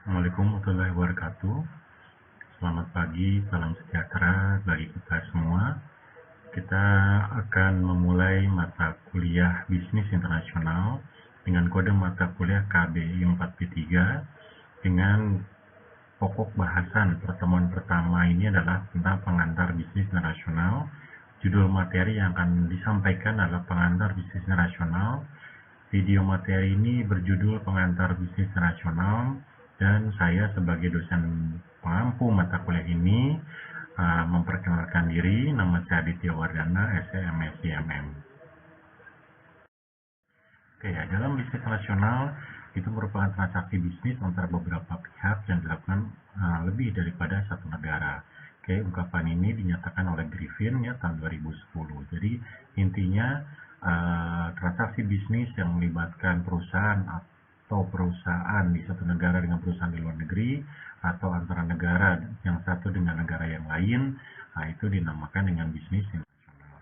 Assalamualaikum warahmatullahi wabarakatuh. Selamat pagi, salam sejahtera bagi kita semua. Kita akan memulai mata kuliah Bisnis Internasional dengan kode mata kuliah KBI 4B3 dengan pokok bahasan pertemuan pertama ini adalah tentang pengantar bisnis internasional. Judul materi yang akan disampaikan adalah pengantar bisnis internasional. Video materi ini berjudul pengantar bisnis internasional dan saya sebagai dosen pengampu mata kuliah ini memperkenalkan diri. Nama saya Aditya Wardana, SMSCMM. Oke, ya, dalam bisnis internasional itu merupakan transaksi bisnis antara beberapa pihak yang dilakukan lebih daripada satu negara. Oke, ungkapan ini dinyatakan oleh Griffin ya tahun 2010. Jadi intinya transaksi bisnis yang melibatkan perusahaan atau perusahaan di satu negara dengan perusahaan di luar negeri atau antara negara yang satu dengan negara yang lain, itu dinamakan dengan bisnis internasional.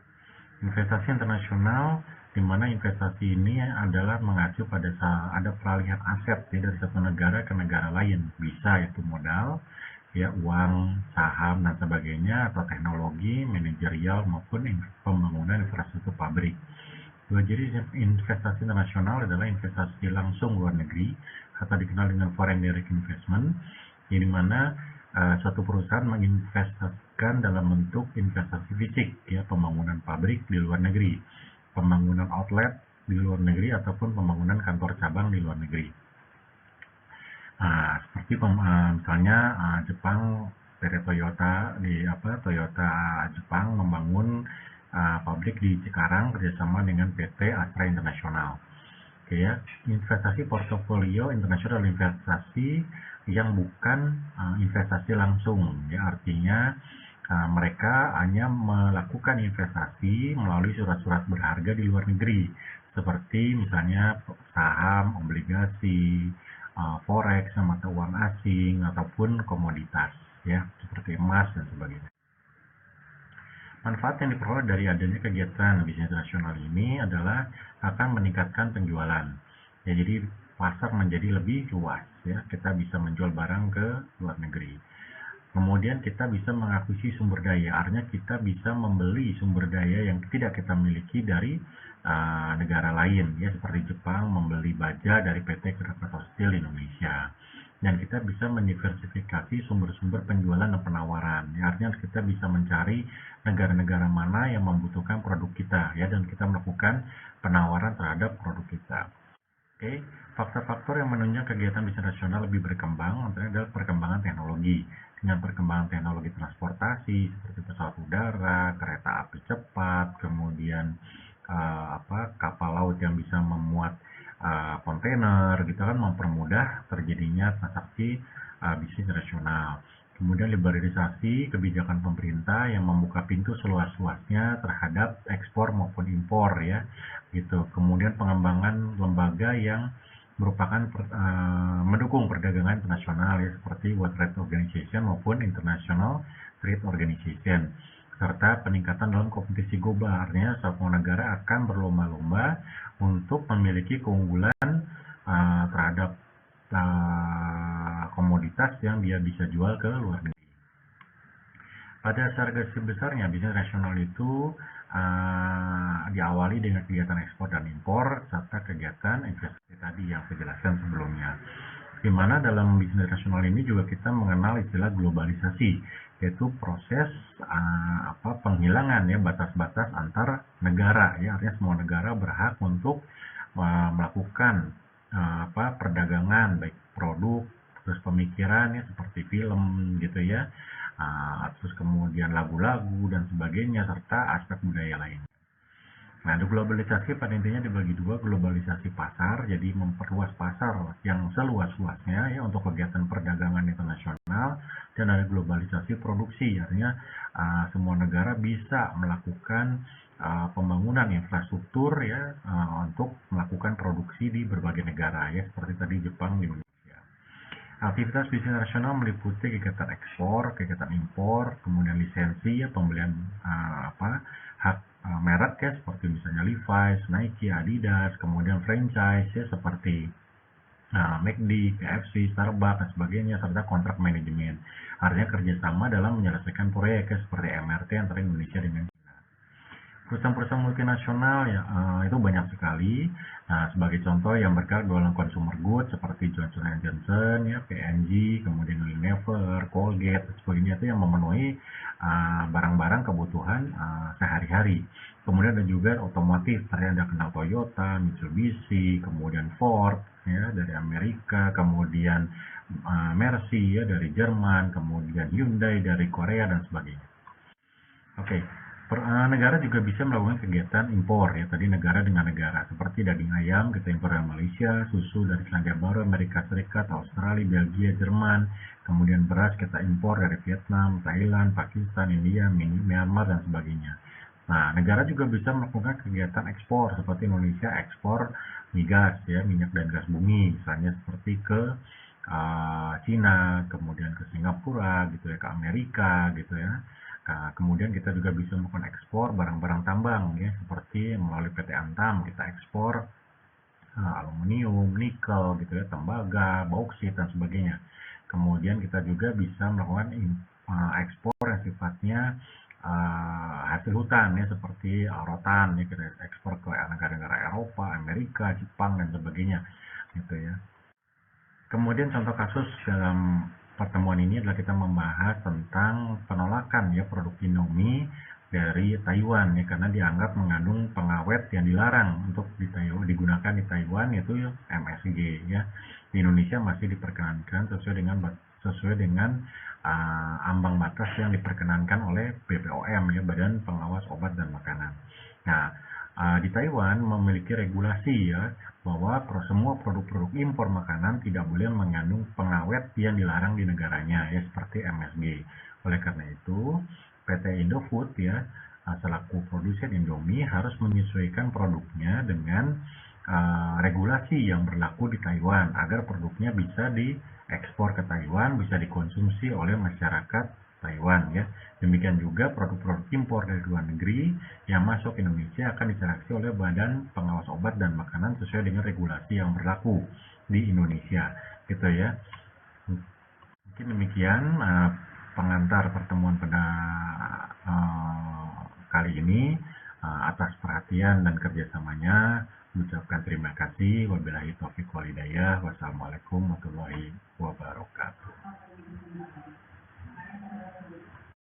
Investasi internasional, di mana investasi ini adalah mengacu pada ada peralihan aset ya, dari satu negara ke negara lain. Bisa itu modal, ya uang, saham dan sebagainya, atau teknologi, manajerial maupun pembangunan infrastruktur pabrik. Jadi investasi internasional adalah investasi langsung luar negeri atau dikenal dengan foreign direct investment, di mana suatu perusahaan menginvestasikan dalam bentuk investasi fisik, ya pembangunan pabrik di luar negeri, pembangunan outlet di luar negeri ataupun pembangunan kantor cabang di luar negeri. Seperti misalnya Jepang, PT Toyota Toyota Jepang membangun pabrik di Cikarang kerjasama dengan PT Astra Internasional. Oke ya, investasi portofolio internasional, investasi yang bukan investasi langsung, ya artinya mereka hanya melakukan investasi melalui surat-surat berharga di luar negeri, seperti misalnya saham, obligasi, forex, mata uang asing, ataupun komoditas, ya seperti emas dan sebagainya. Manfaat yang diperoleh dari adanya kegiatan bisnis internasional ini adalah akan meningkatkan penjualan. Ya, jadi pasar menjadi lebih luas, ya. Kita bisa menjual barang ke luar negeri. Kemudian kita bisa mengakuisisi sumber daya, artinya kita bisa membeli sumber daya yang tidak kita miliki dari negara lain, ya seperti Jepang membeli baja dari PT Krakatau Steel Indonesia. Dan kita bisa mendiversifikasi sumber-sumber penjualan dan penawaran. Ya, artinya kita bisa mencari negara-negara mana yang membutuhkan produk kita, ya, dan kita melakukan penawaran terhadap produk kita. Oke, faktor-faktor yang menunjang kegiatan bisnis nasional lebih berkembang antara adalah perkembangan teknologi. Dengan perkembangan teknologi transportasi seperti pesawat udara, kereta api cepat, kemudian kapal laut yang bisa memuat kontainer, gitu kan, mempermudah terjadinya transaksi bisnis nasional. Kemudian liberalisasi kebijakan pemerintah yang membuka pintu seluas-luasnya terhadap ekspor maupun impor, ya gitu. Kemudian pengembangan lembaga yang merupakan mendukung perdagangan internasional, ya seperti World Trade Organization maupun International Trade Organization, serta peningkatan dalam kompetisi global. Artinya semua negara akan berlomba-lomba untuk memiliki keunggulan terhadap komoditas yang dia bisa jual ke luar negeri. Pada dasar garis besarnya, bisnis nasional itu diawali dengan kegiatan ekspor dan impor serta kegiatan investasi tadi yang saya jelaskan sebelumnya. Di mana dalam bisnis nasional ini juga kita mengenal istilah globalisasi, yaitu proses penghilangan, ya, batas-batas antar negara, ya artinya semua negara berhak untuk melakukan perdagangan, baik produk, terus pemikiran, ya seperti film gitu ya, terus kemudian lagu-lagu dan sebagainya, serta aspek budaya lain. Nah, globalisasi pada intinya dibagi dua, globalisasi pasar, jadi memperluas pasar yang seluas-luasnya, ya, untuk kegiatan perdagangan internasional, dan ada globalisasi produksi, artinya semua negara bisa melakukan pembangunan infrastruktur, ya, untuk melakukan produksi di berbagai negara, ya seperti tadi Jepang, di Indonesia. Aktivitas bisnis internasional meliputi kegiatan ekspor, kegiatan impor, kemudian lisensi, ya pembelian hak merek, ya seperti misalnya Levi's, Nike, Adidas, kemudian franchise, ya seperti McD, KFC, Starbucks, dan sebagainya, serta kontrak manajemen. Artinya kerjasama dalam menyelesaikan proyek seperti MRT antara Indonesia dengan China. Perusahaan-perusahaan multinasional ya itu banyak sekali. Nah, sebagai contoh yang bergerak dalam consumer goods seperti Johnson Johnson, ya, P&G, kemudian Unilever, Colgate, dan sebagainya itu yang memenuhi barang-barang kebutuhan sehari-hari. Kemudian ada juga otomotif, ternyata kenal Toyota, Mitsubishi, kemudian Ford ya dari Amerika, kemudian Mercy ya dari Jerman, kemudian Hyundai dari Korea dan sebagainya. Oke, negara juga bisa melakukan kegiatan impor ya, tadi negara dengan negara, seperti daging ayam kita impor dari Malaysia, susu dari Selandia Baru, Amerika Serikat, Australia, Belgia, Jerman, kemudian beras kita impor dari Vietnam, Thailand, Pakistan, India, Myanmar, dan sebagainya. Nah, negara juga bisa melakukan kegiatan ekspor, seperti Indonesia ekspor migas ya, minyak dan gas bumi, misalnya seperti ke Cina, kemudian ke Singapura gitu ya, ke Amerika gitu ya. Nah, kemudian kita juga bisa melakukan ekspor barang-barang tambang ya, seperti melalui PT Antam kita ekspor aluminium, nikel gitu ya, tembaga, bauksit dan sebagainya. Kemudian kita juga bisa melakukan ekspor yang sifatnya hasil hutan ya, seperti rotan ya, kita ekspor ke negara-negara Eropa, Amerika, Jepang dan sebagainya gitu ya. Kemudian contoh kasus dalam pertemuan ini adalah kita membahas tentang penolakan ya produk Indomie dari Taiwan ya, karena dianggap mengandung pengawet yang dilarang untuk digunakan di Taiwan, yaitu MSG ya. Di Indonesia masih diperkenankan sesuai dengan ambang batas yang diperkenankan oleh BPOM ya, Badan Pengawas Obat dan Makanan. Nah, di Taiwan memiliki regulasi ya bahwa semua produk-produk impor makanan tidak boleh mengandung pengawet yang dilarang di negaranya ya, seperti MSG. Oleh karena itu, PT Indofood ya selaku produsen Indomie harus menyesuaikan produknya dengan regulasi yang berlaku di Taiwan agar produknya bisa diekspor ke Taiwan, bisa dikonsumsi oleh masyarakat Taiwan ya. Demikian juga produk-produk impor dari luar negeri yang masuk ke Indonesia akan diseleksi oleh Badan Pengawas Obat dan Makanan sesuai dengan regulasi yang berlaku di Indonesia gitu ya. Mungkin demikian pengantar pertemuan pada kali ini. Atas perhatian dan kerjasamanya mengucapkan terima kasih. Wabillahi taufiq wal hidayah. Wassalamualaikum warahmatullahi wabarakatuh.